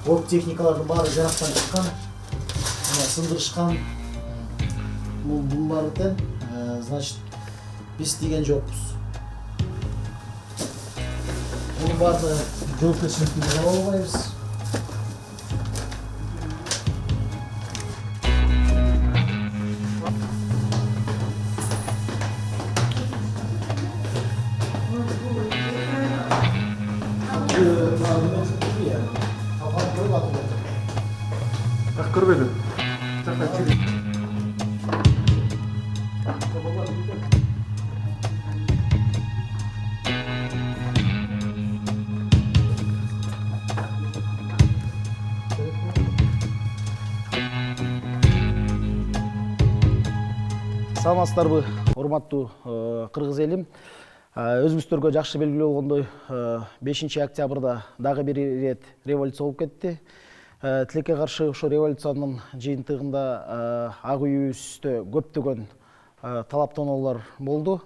орг техникалардын баары жарактан чыккан, сындырышкан. Bunun баары значит, биз деген жокпуз. Bunun баарын жоопкерчиликти biz ала албайбыз. Кырбеди. Саламатсыздарбы, урматтуу кыргыз элим. Өзүңүздөргө жакшы белгилүү болгондой 5 октябрда дагы бир ирет революция болуп кетти. Тилекке каршы ошо революциянын жыйынтыгында ак үйүбүздө көптөгөн талаптоолор болду.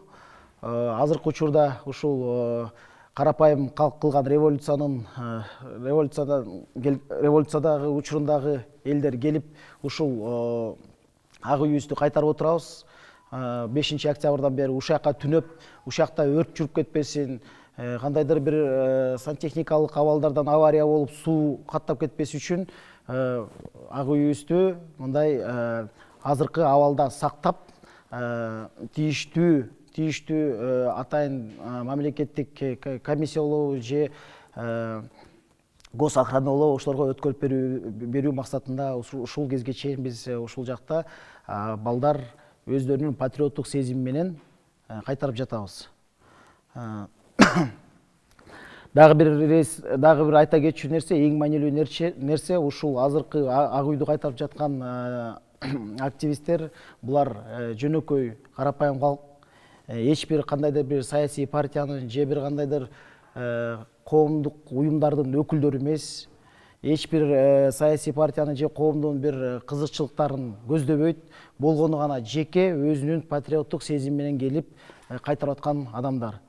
Азыркы учурда ушул карапайым калк кылган революциядагы учурундагы элдер келип ушул ак үйүбүздү кайтарып отурабыз. 5 октябрдан бери ушакка түнөп, ушакта өрт жүрүп кетпесин, кандайдыр бир сантехникалык абалдардан авария болуп суу каттап кетпес үчүн ак үйүбүздү мындай азыркы абалда сактап, тийиштүү атайын мамлекеттик комиссиялоо же гос охраналоо ошолорго өткөрүп берүү максатында ушул кезге чейин биз ушул жакта балдар өздөрүнүн патриоттук сезими менен кайтарып жатабыз. Дагы бир айта кетчү нерсе, эң маанилүү нерсе ушул азыркы ак үйдү кайтарып жаткан активисттер, булар жөнөкөй карапайым калк, эч бир кандайдыр бир саясий партиянын же бир кандайдыр коомдук уюмдардын өкүлдөрү эмес, эч бир саясий партиянын же коомдун бир кызыкчылыктарын көздөбөйт, болгону гана жеке өзүнүн патриоттук сезими менен келип кайтарып аткан адамдар.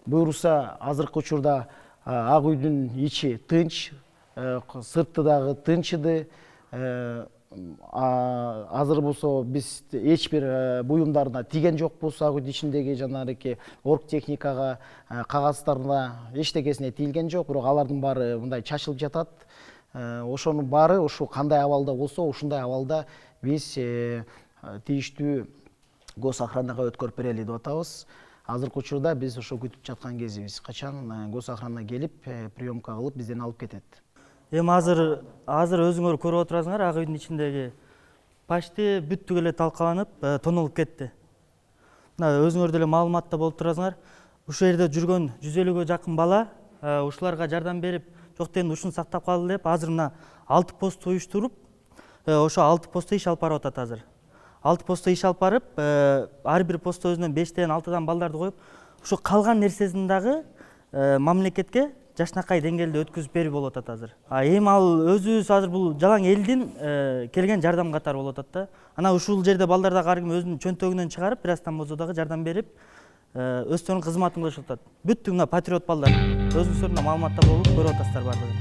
Буюрса азыркы учурда ак үйдүн ичи тынч, сырты дагы тынчыды. Азыр болсо биз эч бир буюмдарына тийген жокпуз, ак үйдүн ичиндеги жанагы орг техникага, кагаздарына эчтекесине тийилген жок, бирок алардын баары мындай чачылып жатат. Ошонун баары ушул кандай абалда болсо, ушундай абалда биз тийиштүү гос охранага өткөрүп берели деп атабыз. Азыркы учурда биз ошо күтүп жаткан кезибиз. Качан гос охрана келип, приемка кылып бизден алып кетет. Эми азыр өзүңөр көрүп отурасыңар, ак үйдүн ичиндеги почти бүттүк эле талкаланып, тонолуп кетти. Мына өзүңөр деле маалыматта болуп турасыңар. Ушул жерде жүргөн 150гө жакын бала ушуларга жардам берип, жок дегенде ушуну сактап калды деп, азыр мына 6 пост уюштуруп, ошо 6 постто иш алып барып атат азыр. 6 постто иш алып барып, ар бир постто өзүнөн 5тен 6дан балдарды коюп, ушу калган нерсесин дагы мамлекетке жашнакай деңгээлде өткүзүп берүү болуп атат азыр. Эми ал өзүбүз азыр бул жалаң элдин келген жардам катары болуп атат да. Ана ушул жерде балдар дагы ар ким өзүнүн чөнтөгүнөн чыгарып, бир аздан болсо дагы жардам берип, өздөрүнүн кызматын кылышып атат. Бүттүк мына патриот балдар. Өзүңүздөр мына маалыматта болуп көрүп атасыздар бардыгын.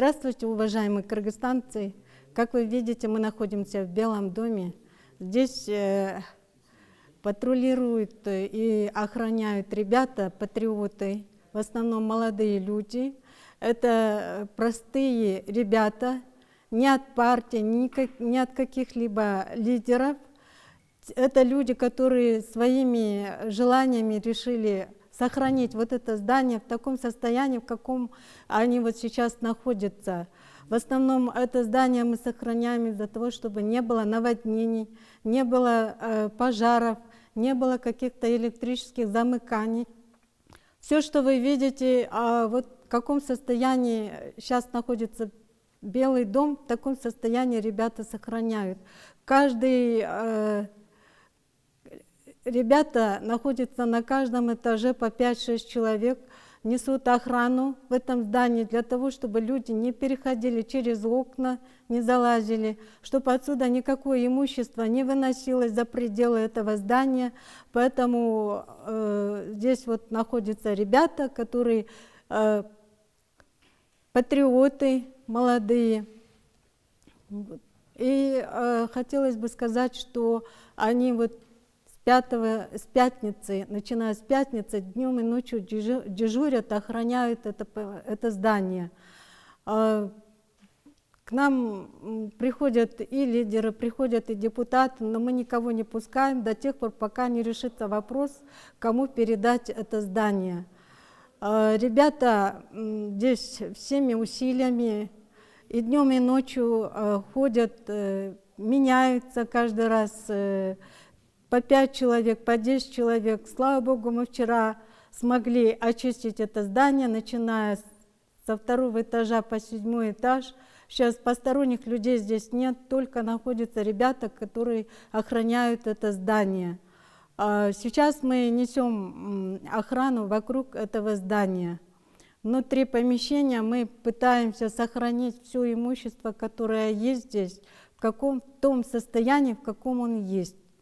Здравствуйте, уважаемые кыргызстанцы. Как вы видите, мы находимся в Белом доме. Здесь патрулируют и охраняют ребята, патриоты, в основном молодые люди. Это простые ребята, не от партии, ни от каких-либо лидеров. Это люди, которые своими желаниями решили сохранить вот это здание в таком состоянии, в каком они вот сейчас находятся. В основном это здание мы сохраняем из-за того, чтобы не было наводнений, не было пожаров, не было каких-то электрических замыканий. Все, что вы видите, вот в каком состоянии сейчас находится Белый дом, в таком состоянии ребята сохраняют. Ребята находятся на каждом этаже по 5-6 человек, несут охрану в этом здании для того, чтобы люди не переходили через окна, не залазили, чтобы отсюда никакое имущество не выносилось за пределы этого здания. Поэтому здесь вот находятся ребята, которые патриоты молодые. И хотелось бы сказать, что они вот с пятницы, начиная с пятницы, днем и ночью дежурят, охраняют это здание. К нам приходят и лидеры, приходят и депутаты, но мы никого не пускаем до тех пор, пока не решится вопрос, кому передать это здание. Ребята здесь всеми усилиями и днем, и ночью ходят, меняются каждый раз, по 5 человек, по 10 человек. Слава Богу, мы вчера смогли очистить это здание, начиная со 2-го этажа по 7-й этаж. Сейчас посторонних людей здесь нет, только находятся ребята, которые охраняют это здание. Сейчас мы несем охрану вокруг этого здания. Внутри помещения мы пытаемся сохранить все имущество, которое есть здесь, в том состоянии, в каком он есть.